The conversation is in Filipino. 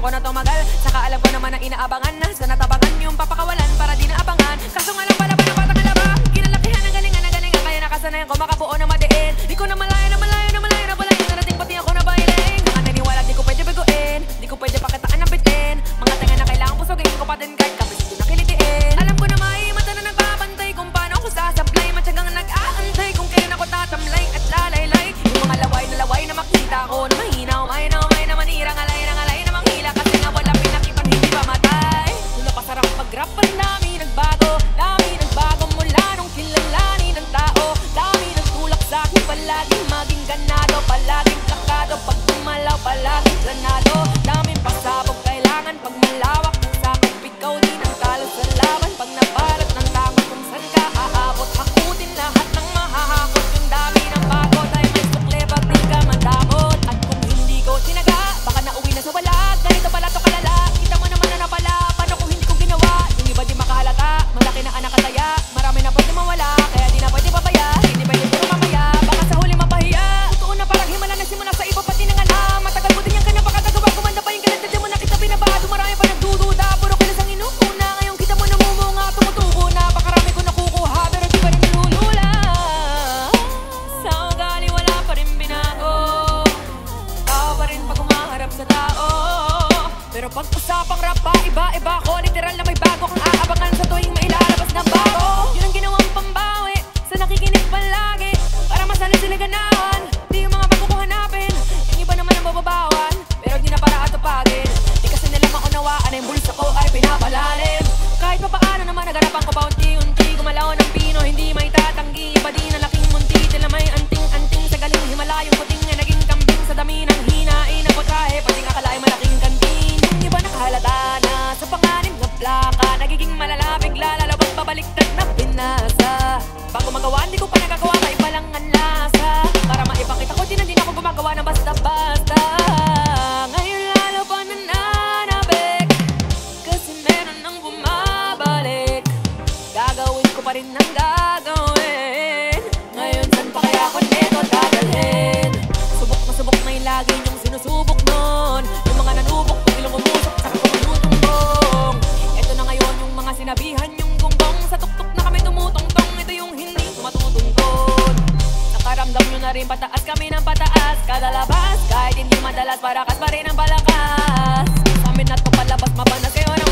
ako na tumagal. Saka alam ko naman na inaabangan na sa natabangan yung papakawalan para di naabangan. Kaso nga lang pala ba na batang alaba, kinalakihan ng galingan na galingan, kaya nakasanayan ko makabuo na madiin. Di ko na malaya na malaya na malaya na pala yung narating pati ako na bailing. Mga naniwala di ko pwede baguin, di ko pwede pakitaan ng bitin. Mga tenga na kailangan pusugin ko pa din kahit kapis ko na kilitiin. Alam ko na may mata na nagbabantay kung paano ako sasablay, matyagang nag-aantay kung kailan ako tatamlay at lalaylay. Yung mga laway na makita ko na mahina, umay na manirang alay na manghila, kasi nga wala pinakitang hindi pa matay. Mula pa sarap mag-rap, ang dami nagbago mula nung kilalanin ng tao. Dami nagtulak sa'kin, palaging maging ganado, palaging plakado, pag dumalaw palaging planado. Daming pasabog kailangan pag malawak ng sakop, ikaw din ang talo sa laban. Pag nabalat ng takot kung saan ka aabot, hakutin lahat ng mahahakot. Yung dami ng bago dahil may sukle pag di ka mandamot. At kung hindi ko tinaga, baka nauwi na sa wala. Ganito pala to kalala, kita mo naman na napala. Paano kung hindi ko ginawa? Yung iba di makahalata, malaki na anak kataya. Marami na pwede mawala, kaya di na pwede papaya. Hindi pwede puro mamaya, baka sa huli mapahiya. Totoo na parang himala na simula sa iba pati nang alam. Matagal mo din yung kanapakagagawa, kumanda pa yung ganat. Di mo na kita binabado, marami pa nagdududa. Puro kilas ang inuuna, ngayon kita mo namumunga. Tumutubo na, pakarami ko nakukuha, pero di pa rin nilulula. Sa ugali wala pa rin binago, tao pa rin pag umaharap sa tao. Pero pag usapang rap pa, iba-iba ko. Literal na may bago kang aabangan sa tuwing may lalabas na bago. Yun ang ginawang pambawi sa nakikinig palagi, para masali sila ganahan. Di yung mga bago ko hanapin, yung iba naman ang bababawan, pero di na para atupagin. Di kasi nila maunawaan na yung bulsa ko ay pinapalalim. Kahit pa paano naman nagarapan ko pa unti-unti, gumalaw ng pino, hindi may tatanggi. Iba di na laking munti, tila may anting-anting sa galing himalayong puting na naging kambing sa dami ng hinain na putahe, pati akalain malaking kantin. Yung iba nakahalata na sa panganim na plaka, nagiging malala, bigla lalabas pabaliktad na pinasa. Bago magawa, hindi ko pa nagagawa, maiba lang ang lasa. Para maipakita ko, din ako gumagawa na basta-basta. Ngayon lalo pa nananabik, kasi meron nang bumabalik. Gagawin ko pa rin ang gagawin. Ngayon saan pa kaya ko neto dadalhin? Subok na yung lagi yung sinusubok nun. Yung mga nanubok, kung ilang umusok, saka kumutumbong. Eto na ngayon yung mga sinabihan yung gonggong. Sa tuktok na kami tumutungtong, ito yung hindi matutungkol. Nakaramdam nyo na rin, pataas kami ng pataas. Kada labas, kahit hindi madalas, parakas pa rin ang balakas. Sa amin na to palabas, mapanas kayo na